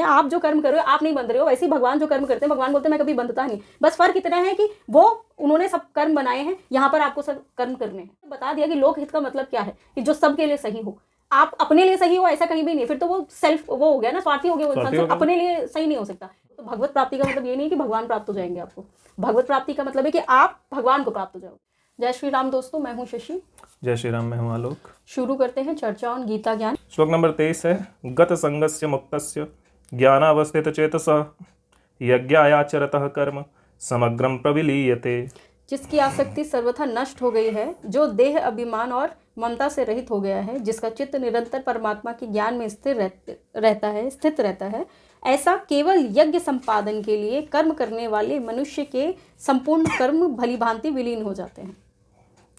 आप जो कर्म कर रहे हो आप नहीं बंध रहे हो, वैसे ही भगवान जो कर्म करते हैं भगवान बोलते हैं मैं कभी बंधता नहीं। बस फर्क इतना है कि वो उन्होंने सब कर्म बनाए हैं, यहाँ पर आपको सब कर्म करने हैं। बता दिया कि लोक हित का मतलब क्या है, कि जो सबके लिए सही हो। आप अपने लिए सही हो ऐसा कहीं भी नहीं, फिर तो वो सेल्फ वो हो गया ना, स्वार्थी हो गया वो इंसान, सिर्फ अपने लिए सही नहीं हो सकता। तो भगवत प्राप्ति का मतलब ये नहीं कि भगवान प्राप्त हो जाएंगे आपको। भगवत प्राप्ति का मतलब है कि आप भगवान को प्राप्त हो जाओगे। जय श्री राम दोस्तों, मैं हूँ शशि। जय श्री राम, मैं हूँ आलोक। शुरू करते हैं चर्चा ऑन गीता ज्ञान। श्लोक नंबर 23 है, गत संगस्य मुक्तस्य ज्ञानावस्थित चेतसः यज्ञायाचरतः कर्म समग्रम प्रविलीयते। जिसकी आसक्ति सर्वथा नष्ट हो गई है, जो देह अभिमान और ममता से रहित हो गया है, जिसका चित्त निरंतर परमात्मा के ज्ञान में स्थित रहता है, ऐसा केवल यज्ञ संपादन के लिए कर्म करने वाले मनुष्य के संपूर्ण कर्म भली भांति विलीन हो जाते हैं।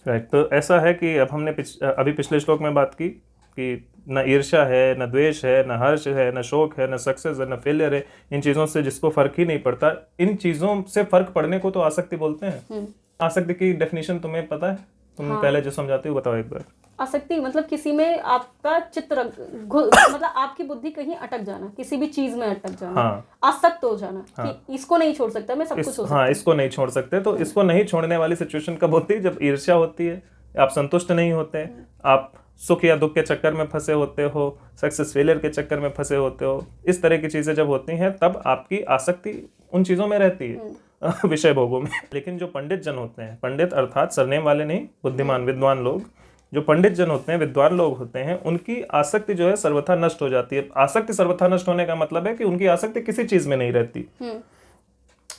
राइट, तो ऐसा है कि अब हमने अभी पिछले श्लोक में बात की कि न ईर्ष्या है, न द्वेष है, न हर्ष है, न शोक है, न सक्सेस है, न फेलियर है। इन चीज़ों से जिसको फर्क ही नहीं पड़ता, इन चीज़ों से फर्क पड़ने को तो आसक्ति बोलते हैं। आसक्ति की डेफिनेशन तुम्हें पता है? तुम पहले जो समझाती हो बताओ एक बार। आसक्ति मतलब किसी में आपका चित्त मतलब आपकी बुद्धि कहीं अटक जाना, किसी भी चीज में अटक जाना। आसक्त हो जाना कि इसको नहीं छोड़ सकता मैं, सब कुछ हो सकता है। इसको नहीं छोड़ सकते। तो इसको नहीं छोड़ने वाली सिचुएशन कब होती है? जब ईर्ष्या होती है, आप संतुष्ट नहीं होते, आप सुख या दुख के चक्कर में फंसे होते हो, सक्सेस फेलियर के चक्कर में फंसे होते हो, इस तरह की चीजें जब होती हैं तब आपकी आसक्ति उन चीजों में रहती है, विषय भोगों में। लेकिन जो पंडित जन होते हैं, पंडित अर्थात सरनेम वाले नहीं, बुद्धिमान विद्वान लोग, जो पंडित जन होते हैं, विद्वान लोग होते हैं, उनकी आसक्ति जो है सर्वथा नष्ट हो जाती है। आसक्ति सर्वथा नष्ट होने का मतलब है कि उनकी आसक्ति किसी चीज में नहीं रहती।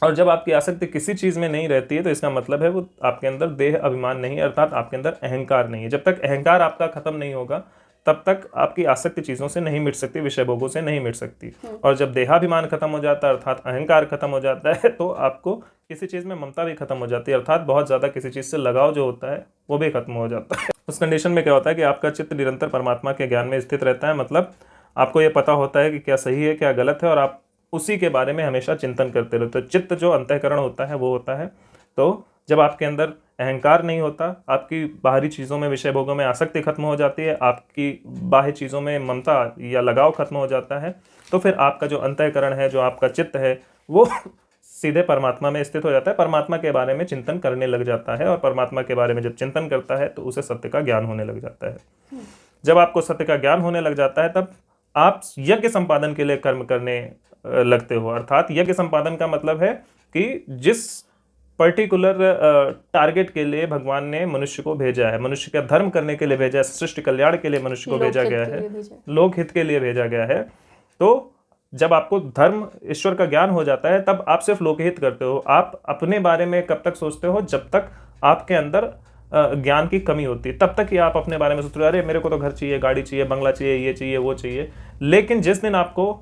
और जब आपकी आसक्ति किसी चीज में नहीं रहती है तो इसका मतलब है वो आपके अंदर देह अभिमान नहीं है, अर्थात आपके अंदर अहंकार नहीं है। जब तक अहंकार आपका खत्म नहीं होगा तब तक आपकी आसक्ति चीजों से नहीं मिट सकती, विषय भोगों से नहीं मिट सकती। और जब देहाभिमान खत्म हो जाता है अर्थात अहंकार खत्म हो जाता है तो आपको किसी चीज में ममता भी खत्म हो जाती है, अर्थात बहुत ज्यादा किसी चीज से लगाव जो होता है वो भी खत्म हो जाता है। उस कंडीशन में क्या होता है कि आपका चित्त निरंतर परमात्मा के ज्ञान में स्थित रहता है। मतलब आपको ये पता होता है कि क्या सही है क्या गलत है और आप उसी के बारे में हमेशा चिंतन करते रहते हो। चित्त जो अंतःकरण होता है वो होता है। तो जब आपके अंदर अहंकार नहीं होता, आपकी बाहरी चीज़ों में, विषय भोगों में आसक्ति खत्म हो जाती है, आपकी बाह्य चीज़ों में ममता या लगाव खत्म हो जाता है, तो फिर आपका जो अंतःकरण है, जो आपका चित्त है, वो सीधे परमात्मा में स्थित हो जाता है, परमात्मा के बारे में चिंतन करने लग जाता है। और परमात्मा के बारे में जब चिंतन करता है तो उसे सत्य का ज्ञान होने लग जाता है। जब आपको सत्य का ज्ञान होने लग जाता है तब आप यज्ञ संपादन के लिए कर्म करने लगते हो। अर्थात यज्ञ संपादन का मतलब है कि जिस पर्टिकुलर टारगेट के लिए भगवान ने मनुष्य को भेजा है, मनुष्य का धर्म करने के लिए भेजा है, सृष्टि कल्याण के लिए मनुष्य को भेजा गया है, लोक हित के लिए भेजा गया है। तो जब आपको धर्म ईश्वर का ज्ञान हो जाता है तब आप सिर्फ लोकहित करते हो। आप अपने बारे में कब तक सोचते हो? जब तक आपके अंदर ज्ञान की कमी होती है, तब तक ही आप अपने बारे में सोचते हो, अरे मेरे को तो घर चाहिए, गाड़ी चाहिए, बंगला चाहिए, ये चाहिए, वो चाहिए। लेकिन जिस दिन आपको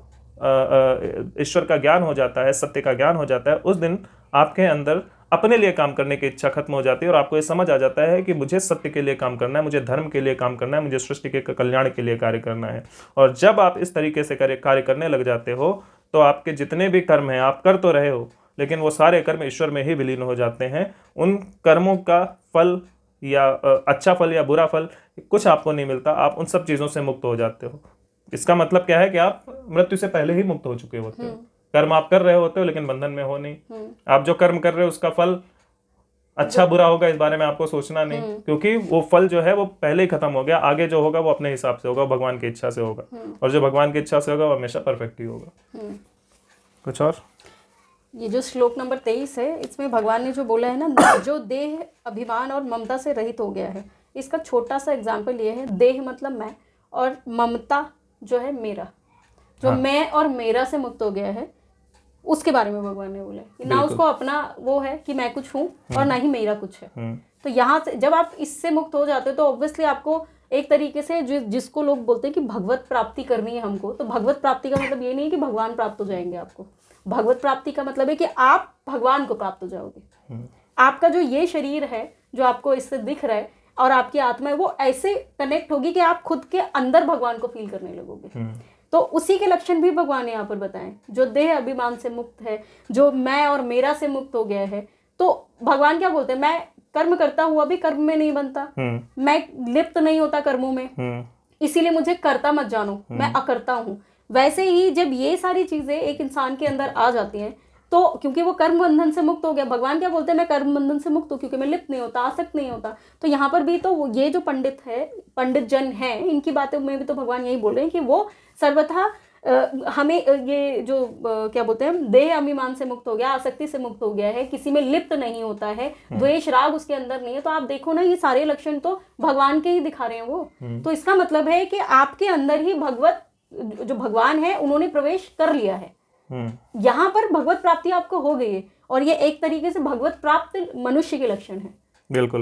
ईश्वर का ज्ञान हो जाता है, सत्य का ज्ञान हो जाता है, उस दिन आपके अंदर अपने लिए काम करने की इच्छा खत्म हो जाती है और आपको ये समझ आ जाता है कि मुझे सत्य के लिए काम करना है, मुझे धर्म के लिए काम करना है, मुझे सृष्टि के कल्याण के लिए कार्य करना है। और जब आप इस तरीके से कार्य करने लग जाते हो तो आपके जितने भी कर्म हैं, आप कर तो रहे हो लेकिन वो सारे कर्म ईश्वर में ही विलीन हो जाते हैं। उन कर्मों का फल या अच्छा फल या बुरा फल कुछ आपको नहीं मिलता, आप उन सब चीज़ों से मुक्त हो जाते हो। इसका मतलब क्या है कि आप मृत्यु से पहले ही मुक्त हो चुके होते हो। कर्म आप कर रहे होते हो लेकिन बंधन में हो नहीं। आप जो कर्म कर रहे हो उसका फल अच्छा बुरा होगा इस बारे में आपको सोचना नहीं, क्योंकि वो फल जो है वो पहले ही खत्म हो गया। आगे जो होगा वो अपने हिसाब से होगा, भगवान की इच्छा से होगा, और जो भगवान की इच्छा से होगा वो हमेशा परफेक्ट ही होगा। कुछ और? ये जो श्लोक नंबर 23 है, इसमें भगवान ने जो बोला है ना, जो देह अभिमान और ममता से रहित हो गया है, इसका छोटा सा एग्जाम्पल ये है, देह मतलब मैं और ममता जो है मेरा, जो मैं और मेरा से मुक्त हो गया है, उसके बारे में भगवान ने बोला कि ना उसको अपना वो है कि मैं कुछ हूँ और ना ही मेरा कुछ है। तो यहाँ से जब आप इससे मुक्त हो जाते हो तो ऑब्वियसली आपको एक तरीके से जिसको लोग बोलते हैं कि भगवत प्राप्ति करनी है हमको, तो भगवत प्राप्ति का मतलब ये नहीं है कि भगवान प्राप्त हो जाएंगे आपको। भगवत प्राप्ति का मतलब है कि आप भगवान को प्राप्त हो जाओगे। आपका जो ये शरीर है जो आपको इससे दिख रहा है और आपकी आत्मा है, वो ऐसे कनेक्ट होगी कि आप खुद के अंदर भगवान को फील करने लगोगे। तो उसी के लक्षण भी भगवान ने यहाँ पर बताएं। जो देह अभिमान से मुक्त है, जो मैं और मेरा से मुक्त हो गया है, तो भगवान क्या बोलते हैं, मैं कर्म करता हुआ भी कर्म में नहीं बनता, मैं लिप्त नहीं होता कर्मों में, इसीलिए मुझे कर्ता मत जानो, मैं अकर्ता हूँ। वैसे ही जब ये सारी चीजें एक इंसान के अंदर आ जाती हैं तो क्योंकि वो कर्म बंधन से मुक्त हो गया, भगवान क्या बोलते हैं, मैं कर्म बंधन से मुक्त हूँ क्योंकि मैं लिप्त नहीं होता, आसक्त नहीं होता। तो यहाँ पर भी तो ये जो पंडित जन है, इनकी बातों में भी तो भगवान यही बोल रहे हैं कि वो सर्वथा हमें ये जो क्या बोलते हैं, देह अभिमान से मुक्त हो गया, आसक्ति से मुक्त हो गया है, किसी में लिप्त नहीं होता है, द्वेष राग उसके अंदर नहीं है। तो आप देखो ना, ये सारे लक्षण तो भगवान के ही दिखा रहे हैं वो। तो इसका मतलब है कि आपके अंदर ही भगवत जो भगवान है उन्होंने प्रवेश कर लिया है। यहाँ पर भगवत प्राप्ति आपको हो गई है, और ये एक तरीके से भगवत प्राप्त मनुष्य के लक्षण है। बिल्कुल,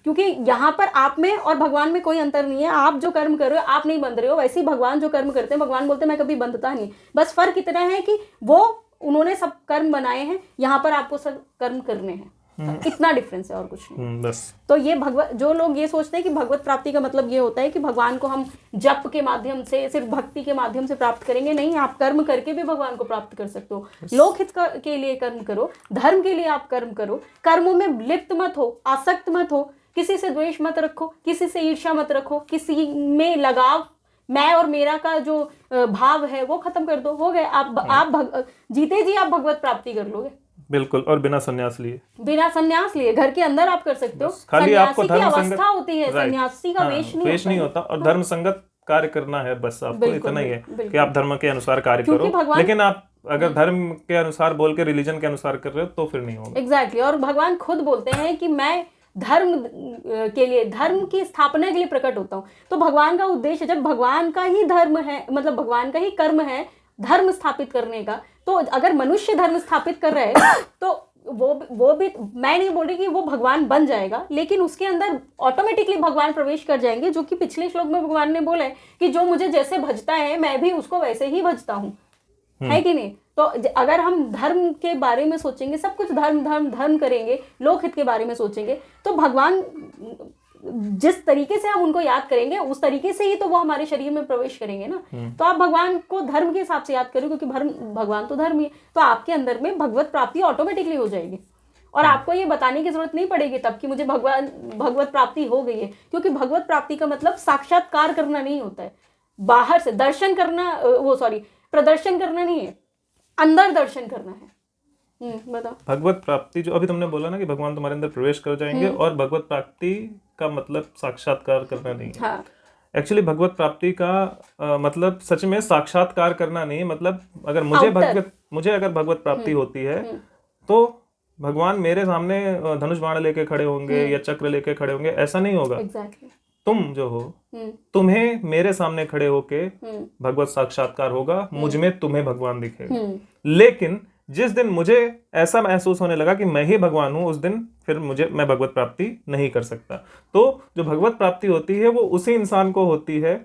क्योंकि यहाँ पर आप में और भगवान में कोई अंतर नहीं है। आप जो कर्म कर रहे हो आप नहीं बंध रहे हो, वैसे ही भगवान जो कर्म करते हैं, भगवान बोलते हैं मैं कभी बंधता नहीं। बस फर्क इतना है कि वो उन्होंने सब कर्म बनाए हैं, यहाँ पर आपको सब कर्म करने हैं, इतना डिफरेंस है और कुछ नहीं। बस। तो ये जो लोग ये सोचते हैं कि भगवत प्राप्ति का मतलब ये होता है कि भगवान को हम जप के माध्यम से, सिर्फ भक्ति के माध्यम से प्राप्त करेंगे, नहीं, आप कर्म करके भी भगवान को प्राप्त कर सकते हो। लोकहित के लिए कर्म करो, धर्म के लिए आप कर्म करो, कर्मों में लिप्त मत हो, आसक्त मत हो, किसी से द्वेष मत रखो, किसी से ईर्ष्या मत रखो, किसी में लगाव, मैं और मेरा का जो भाव है वो खत्म कर दो, हो गए आप जीते जी आप भगवत प्राप्ति कर लोगे। बिल्कुल, और बिना संन्यास लिए घर के अंदर आप कर सकते हो। खाली आपको धर्म संगत अवस्था होती है, सन्यासी का वेश नहीं होता, और धर्म संगत कार्य करना है, बस आपको इतना ही है कि आप धर्म के अनुसार कार्य करो। लेकिन आप अगर धर्म के अनुसार बोल के रिलीजन के अनुसार कर रहे हो तो फिर नहीं होगा। एग्जैक्टली। और भगवान खुद बोलते हैं कि मैं धर्म के लिए, धर्म की स्थापना के लिए प्रकट होता हूँ। तो भगवान का उद्देश्य, जब भगवान का ही धर्म है, मतलब भगवान का ही कर्म है धर्म स्थापित करने का, तो अगर मनुष्य धर्म स्थापित कर रहे हैं तो वो भी, मैं नहीं बोल रही कि वो भगवान बन जाएगा, लेकिन उसके अंदर ऑटोमेटिकली भगवान प्रवेश कर जाएंगे, जो कि पिछले श्लोक में भगवान ने बोला है कि जो मुझे जैसे भजता है मैं भी उसको वैसे ही भजता हूँ, है कि नहीं। तो अगर हम धर्म के बारे में सोचेंगे, सब कुछ धर्म धर्म धर्म करेंगे, लोकहित के बारे में सोचेंगे, तो भगवान जिस तरीके से हम उनको याद करेंगे उस तरीके से ही तो वो हमारे शरीर में प्रवेश करेंगे ना। तो आप भगवान को धर्म के हिसाब से याद करो, क्योंकि भगवान तो धर्म ही है, तो आपके अंदर में भगवत प्राप्ति ऑटोमेटिकली हो जाएगी, और आपको ये बताने की जरूरत नहीं पड़ेगी तब कि मुझे भगवत प्राप्ति हो गई है। क्योंकि भगवत प्राप्ति का मतलब साक्षात्कार करना नहीं होता है, बाहर से दर्शन करना, प्रदर्शन करना नहीं है, अंदर दर्शन करना है। बताओ। भगवत प्राप्ति जो अभी तुमने बोला ना कि भगवान तुम्हारे अंदर प्रवेश कर जाएंगे, और भगवत प्राप्ति का मतलब साक्षात्कार करना नहीं है। हाँ। एक्चुअली भगवत प्राप्ति का मतलब सच में साक्षात्कार करना नहीं, मतलब अगर मुझे अगर भगवत प्राप्ति होती है तो भगवान मेरे सामने धनुष बाण लेके खड़े होंगे या चक्र लेके खड़े होंगे, ऐसा नहीं होगा। Exactly. तुम जो हो, तुम्हें मेरे सामने खड़े होके भगवत साक्षात्कार होगा, मुझ में तुम्हें भगवान दिखेगा। लेकिन जिस दिन मुझे ऐसा महसूस होने लगा कि मैं ही भगवान हूं, उस दिन फिर मैं भगवत प्राप्ति नहीं कर सकता। तो जो भगवत प्राप्ति होती है वो उसी इंसान को होती है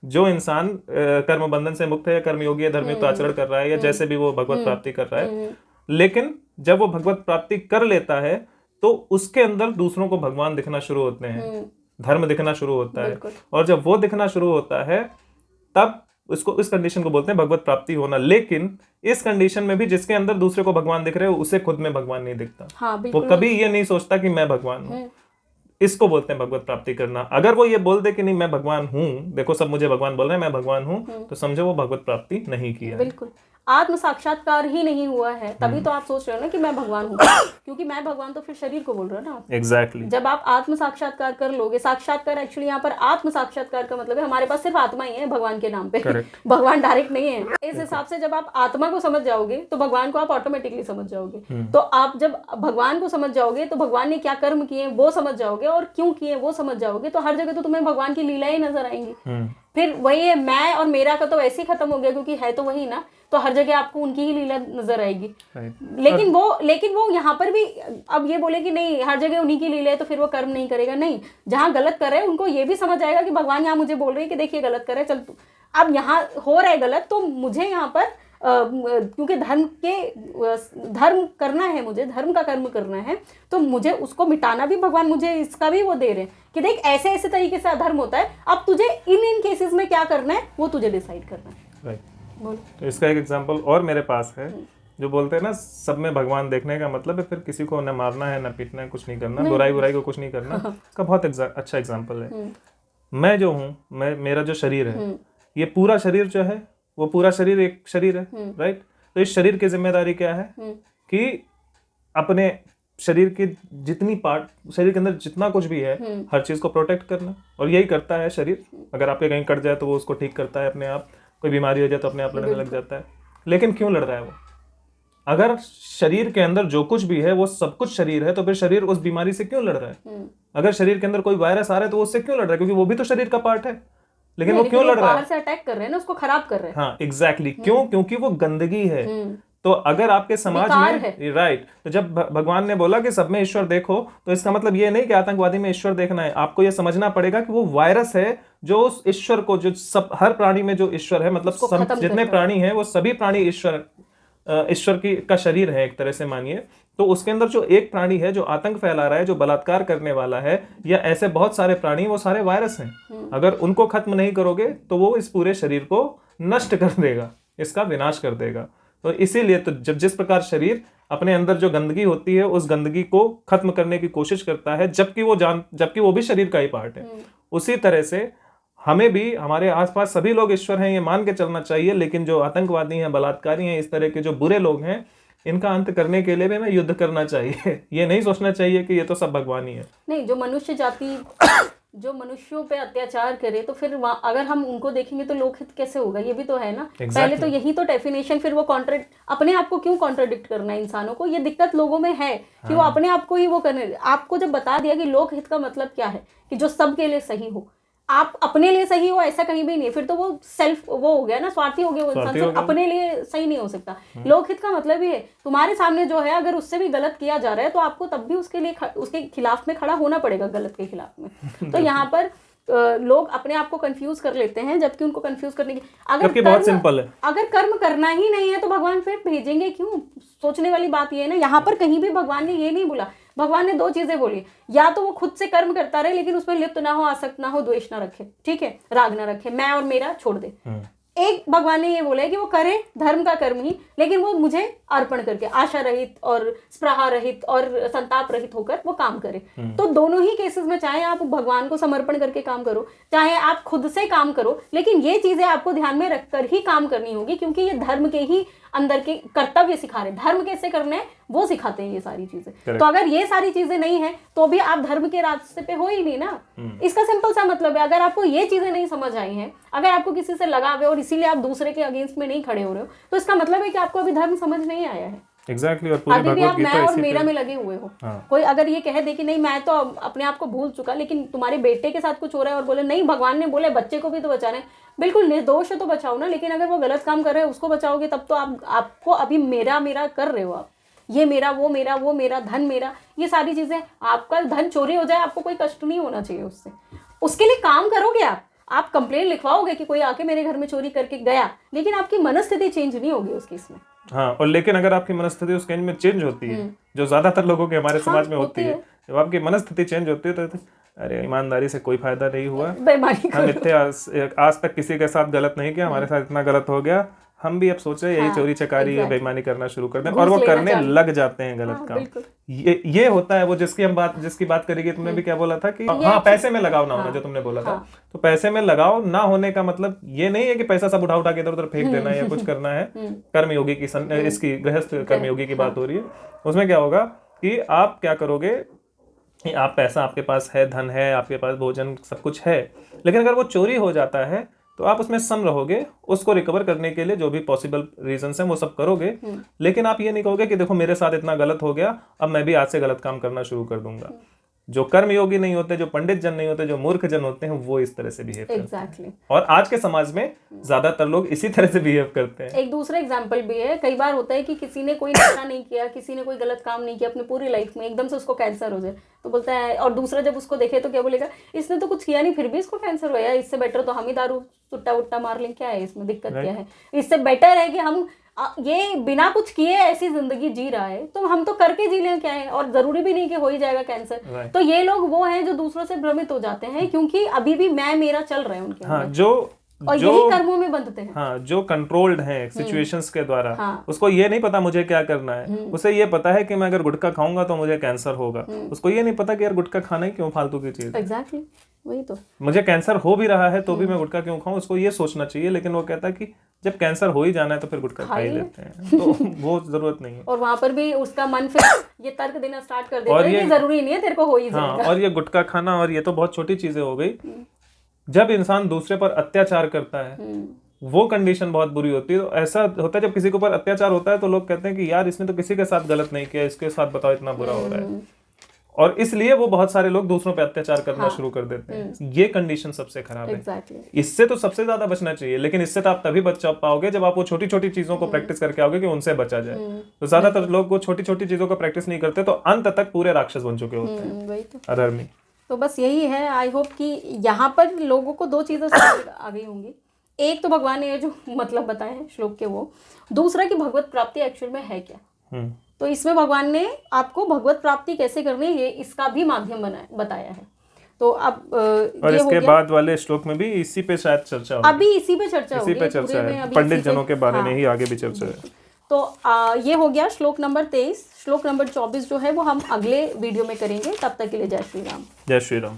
जो इंसान कर्म बंधन से मुक्त है, कर्मयोगी है, धर्मयुक्त आचरण कर रहा है, या जैसे भी वो भगवत प्राप्ति कर रहा है। लेकिन जब वो भगवत प्राप्ति कर लेता है तो उसके अंदर दूसरों को भगवान दिखना शुरू होते हैं, धर्म दिखना शुरू होता है, और जब वो दिखना शुरू होता है तब इसको, इस कंडीशन को बोलते हैं भगवत प्राप्ति होना। लेकिन इस कंडीशन में भी जिसके अंदर दूसरे को भगवान दिख रहे हो, उसे खुद में भगवान नहीं दिखता। हाँ, वो कभी ये नहीं सोचता कि मैं भगवान हूँ। इसको बोलते हैं भगवत प्राप्ति करना। अगर वो ये बोल दे कि नहीं मैं भगवान हूँ, देखो सब मुझे भगवान बोल रहे हैं, मैं भगवान हूँ, तो समझो वो भगवत प्राप्ति नहीं किया। बिल्कुल, आत्म साक्षात्कार ही नहीं हुआ है, तभी तो आप सोच रहे हो ना कि मैं भगवान हूँ। क्योंकि मैं भगवान तो फिर शरीर को बोल रहे हो ना आप। एग्जैक्टली। जब आप आत्म साक्षात्कार कर लोगे, साक्षात्कार एक्चुअली यहाँ पर आत्म साक्षात्कार का मतलब है हमारे पास सिर्फ आत्मा ही है भगवान के नाम पे। भगवान डायरेक्ट नहीं है। इस हिसाब से जब आप आत्मा को समझ जाओगे तो भगवान को आप ऑटोमेटिकली समझ जाओगे। तो आप जब भगवान को समझ जाओगे तो भगवान ने क्या कर्म किए वो समझ जाओगे, और क्यों किए वो समझ जाओगे, तो हर जगह तो तुम्हें भगवान की लीलाएं नजर आएंगी। फिर वही है, मैं और मेरा का तो वैसे ही खत्म हो गया, क्योंकि है तो वही ना, तो हर जगह आपको उनकी ही लीला नजर आएगी। लेकिन वो यहाँ पर भी अब ये बोले कि नहीं हर जगह उन्हीं की लीला है तो फिर वो कर्म नहीं करेगा। नहीं, जहाँ गलत कर रहे हैं उनको ये भी समझ आएगा कि भगवान यहाँ मुझे बोल रहे हैं कि देखिए गलत कर रहे हैं, चल अब यहाँ हो रहा है गलत, तो मुझे यहाँ पर क्योंकि धर्म करना है, मुझे धर्म का कर्म करना है, तो मुझे उसको मिटाना भी भगवान मुझे इसका भी वो दे रहे हैं कि देख ऐसे ऐसे तरीके से अधर्म होता है, अब तुझे इन केसेस में क्या करना है वो तुझे डिसाइड करना है। राइट। तो इसका एक एग्जांपल और मेरे पास है, जो बोलते हैं ना सब में भगवान देखने का मतलब है फिर किसी को न मारना है न पीटना है, कुछ नहीं करना, बुराई को कुछ नहीं करना। इसका बहुत अच्छा एग्जांपल है। मैं जो हूँ, मेरा जो शरीर है, ये पूरा शरीर जो है वो पूरा शरीर एक शरीर है, राइट। तो इस शरीर की जिम्मेदारी क्या है कि अपने शरीर के जितनी पार्ट, शरीर के अंदर जितना कुछ भी है, हर चीज को प्रोटेक्ट करना, और यही करता है शरीर। अगर आपके कहीं कट जाए तो वो उसको ठीक करता है अपने आप, कोई बीमारी हो जाए तो अपने आप लड़ने लग जाता है। लेकिन क्यों लड़ रहा है वो? अगर शरीर के अंदर जो कुछ भी है वो सब कुछ शरीर है, तो फिर शरीर उस बीमारी से क्यों लड़ रहा है? अगर शरीर के अंदर कोई वायरस आ रहा है तो वो उससे क्यों लड़ रहा है? क्योंकि वो भी तो शरीर का पार्ट है। लेकिन वो क्यों लड़ रहा है? बाहर से अटैक कर रहे हैं ना, उसको खराब कर रहे हैं। हाँ एग्जैक्टली, क्यों? क्योंकि वो गंदगी है। तो अगर आपके समाज में, राइट, तो जब भगवान ने बोला कि सब में ईश्वर देखो, तो इसका मतलब ये नहीं कि आतंकवादी में ईश्वर देखना है। आपको ये समझना पड़ेगा कि वो वायरस है जो उस ईश्वर को, जो सब हर प्राणी में जो ईश्वर है, मतलब जितने प्राणी हैं वो सभी प्राणी ईश्वर की का शरीर है एक तरह से मानिए। तो उसके अंदर जो एक प्राणी है जो आतंक फैला रहा है, जो बलात्कार करने वाला है, या ऐसे बहुत सारे प्राणी, वो सारे वायरस हैं। अगर उनको खत्म नहीं करोगे तो वो इस पूरे शरीर को नष्ट कर देगा, इसका विनाश कर देगा। तो इसीलिए तो जब जिस प्रकार शरीर अपने अंदर जो गंदगी होती है उस गंदगी को खत्म करने की कोशिश करता है, जबकि वो भी शरीर का ही पार्ट है, उसी तरह से हमें भी हमारे आसपास सभी लोग ईश्वर हैं ये मान के चलना चाहिए। लेकिन जो आतंकवादी हैं, बलात्कारी हैं, इस तरह के जो बुरे लोग हैं, इनका अंत करने के लिए भी हमें युद्ध करना चाहिए। ये नहीं सोचना चाहिए कि ये तो सब भगवान ही है। नहीं, जो मनुष्य जाति जो मनुष्यों पे अत्याचार करे, तो फिर अगर हम उनको देखेंगे तो लोकहित कैसे होगा? ये भी तो है ना। पहले तो यही तो डेफिनेशन, फिर वो अपने आप को क्यों कॉन्ट्राडिक्ट करना है इंसानों को? ये दिक्कत लोगों में है कि वो अपने आप को ही वो करने। आपको जब बता दिया कि लोकहित का मतलब क्या है, कि जो सबके लिए सही हो, आप अपने लिए सही हो, ऐसा कहीं भी नहीं है। फिर तो वो सेल्फ वो हो गया ना, स्वार्थी हो गया वो इंसान, सिर्फ अपने लिए सही नहीं हो सकता। लोकहित का मतलब ही है तुम्हारे सामने जो है, अगर उससे भी गलत किया जा रहा है तो आपको तब भी उसके खिलाफ में खड़ा होना पड़ेगा, गलत के खिलाफ में। तो यहाँ पर लोग अपने आप को कंफ्यूज कर लेते हैं, जबकि उनको कंफ्यूज करने की बहुत सिंपल है। अगर कर्म करना ही नहीं है तो भगवान फिर भेजेंगे क्यों? सोचने वाली बात ये है ना। यहाँ पर कहीं भी भगवान ने ये नहीं बोला। भगवान ने दो चीजें बोली, या तो वो खुद से कर्म करता रहे लेकिन उसमें लिप्त ना हो, आसक्त ना हो, द्वेष ना रखे, ठीक है, राग ना रखे, मैं और मेरा छोड़ दे। एक भगवान ने ये बोला है कि वो करे धर्म का कर्म ही, लेकिन वो मुझे अर्पण करके आशा रहित और स्पृहा रहित और संताप रहित होकर वो काम करे। तो दोनों ही केसेस में, चाहे आप भगवान को समर्पण करके काम करो, चाहे आप खुद से काम करो, लेकिन ये चीजें आपको ध्यान में रखकर ही काम करनी होगी, क्योंकि ये धर्म के ही अंदर के कर्तव्य सिखा रहे। धर्म कैसे करना है वो सिखाते हैं ये सारी चीजें। तो अगर ये सारी चीजें नहीं है तो भी आप धर्म के रास्ते पे हो ही नहीं ना। इसका सिंपल सा मतलब है, अगर आपको ये चीजें नहीं समझ आई हैं, अगर आपको किसी से लगाव है और इसीलिए आप दूसरे के अगेंस्ट में नहीं खड़े हो रहे हो, तो इसका मतलब है कि आपको अभी धर्म समझ नहीं आया है। Exactly, और अभी भी आप मैं और मेरा में लगे हुए हो। कोई अगर ये कह दे कि नहीं मैं तो अपने आप को भूल चुका, लेकिन तुम्हारे बेटे के साथ कुछ हो रहा है और बोले नहीं भगवान ने बोले बच्चे को भी तो बचाना है, बिल्कुल निर्दोष है तो बचाओ ना। लेकिन अगर वो गलत काम कर रहे हैं उसको बचाओगे तब तो आपको अभी मेरा कर रहे हो आप। ये मेरा, वो मेरा, धन मेरा, ये सारी चीजें। आपका धन चोरी हो जाए आपको कोई कष्ट नहीं होना चाहिए उससे। उसके लिए काम करोगे आप कंप्लेन लिखवाओगे कि कोई आके मेरे घर में चोरी करके गया, लेकिन आपकी मनस्थिति चेंज नहीं होगी उस केस में। हाँ, और लेकिन अगर आपकी मनस्थिति उस केस में चेंज होती है, जो ज्यादातर लोगों के हमारे समाज में होती है, जब आपकी मनस्थिति चेंज होती है तो अरे ईमानदारी से कोई फायदा नहीं हुआ, हम इतने आज तक किसी के साथ गलत नहीं किया, हमारे साथ इतना गलत हो गया, हम भी अब सोचे यही चोरी चकारी या बेईमानी करना शुरू कर दें, और वो करने लग जाते हैं गलत काम। ये होता है वो जिसकी बात करेगी। तुमने भी क्या बोला था कि हाँ पैसे में लगाव ना होना, जो तुमने बोला था। तो पैसे में लगाव ना होने का मतलब ये नहीं है कि पैसा सब उठा के इधर उधर फेंक देना या कुछ करना है। कर्मयोगी की इसकी गृहस्थ कर्मयोगी की बात हो रही है। उसमें क्या होगा कि आप क्या करोगे, आप पैसा आपके पास है, धन है, आपके पास भोजन सब कुछ है, लेकिन अगर वो चोरी हो जाता है तो आप उसमें सम रहोगे, उसको रिकवर करने के लिए जो भी पॉसिबल रीजंस हैं वो सब करोगे। लेकिन आप ये नहीं कहोगे कि देखो मेरे साथ इतना गलत हो गया, अब मैं भी आज से गलत काम करना शुरू कर दूंगा। जो कर्म योगी नहीं होते, जो पंडित जन नहीं होते, जो मूर्ख जन होते हैं, वो इस तरह से बिहेव करते हैं। और आज के समाज में ज्यादातर लोग इसी तरह से बिहेव करते हैं। एक दूसरा एग्जांपल भी है, कई बार होता है कि किसी ने कोई नशा नहीं किया, किसी ने कोई गलत काम नहीं किया अपनी पूरी लाइफ में, एकदम से उसको कैंसर हो जाए तो बोलता है, और दूसरा जब उसको देखे तो क्या बोलेगा, इसने तो कुछ किया नहीं फिर भी इसको कैंसर हुआ है, इससे बेटर तो हम ही दारू सुट्टा उट्टा मार लें, क्या है इसमें दिक्कत क्या है, इससे बेटर है कि हम ये बिना कुछ किए ऐसी जिंदगी जी रहा है तो हम तो करके जी लें, क्या है, और जरूरी भी नहीं कि हो ही जाएगा कैंसर। तो ये लोग वो हैं जो दूसरों से भ्रमित हो जाते हैं, क्योंकि अभी भी मैं मेरा चल रहा है उनके। हाँ, और जो यही कर्मों में बंधते हैं। हाँ, जो कंट्रोल्ड है सिचुएशंस के द्वारा, हाँ। उसको ये नहीं पता मुझे क्या करना है। उसे ये पता है कि मैं अगर गुटखा खाऊंगा तो मुझे कैंसर होगा। उसको ये नहीं पता कि यार गुटखा खाना ही क्यों फालतू की चीज है। एग्जैक्टली, वही तो। मुझे कैंसर हो भी रहा है तो भी मैं गुटखा क्यों खाऊं, उसको ये सोचना चाहिए। लेकिन वो कहता है कि जब कैंसर हो ही जाना है तो फिर गुटखा खा ही लेते हैं, तो वो जरूरत नहीं है। और वहां पर भी उसका मन फिर ये तर्क देना स्टार्ट कर देता और है ये कि जरूरी नहीं है, तेरे को हो ही हाँ, जाएगा। और ये गुटखा खाना, और ये तो बहुत छोटी चीजें हो गई। जब इंसान दूसरे पर अत्याचार करता है वो कंडीशन बहुत बुरी होती है। तो ऐसा होता है जब किसी के ऊपर अत्याचार होता है तो लोग कहते हैं कि यार इसने तो किसी के साथ गलत नहीं किया, इसके साथ बताओ इतना बुरा हो रहा है। और इसलिए वो बहुत सारे लोग दूसरों पे अत्याचार करना शुरू कर देते हैं। ये कंडीशन सबसे खराब है। एग्जैक्टली। इससे तो सबसे ज्यादा बचना चाहिए, लेकिन इससे तो आप तभी बच पाओगे जब आप वो छोटी छोटी चीजों को प्रैक्टिस करके आओगे कि उनसे बचा जाए। तो ज्यादातर लोग वो छोटी छोटी चीजों को प्रैक्टिस नहीं करते तो अंत तक पूरे राक्षस बन चुके होते हैं, वही तो। अधर्मी। तो बस यही है, आई होप कि यहाँ पर लोगों को दो चीज़ें समझ आ गई होंगी। एक तो भगवान ने जो मतलब बताए हैं श्लोक के वो, दूसरा कि भगवत प्राप्ति एक्चुअल में है क्या। तो इसमें भगवान ने आपको भगवत प्राप्ति कैसे करनी है इसका भी माध्यम बताया है। तो अब और इसके बाद वाले श्लोक में भी इसी पे शायद चर्चा होगी। अभी इसी पे चर्चा होगी, इसी पे चर्चा है, पंडित जनों के बारे में ही आगे भी चर्चा है। तो ये हो गया श्लोक नंबर 23। श्लोक नंबर 24 जो है वो हम अगले वीडियो में करेंगे। तब तक के लिए जय श्री राम। जय श्री राम।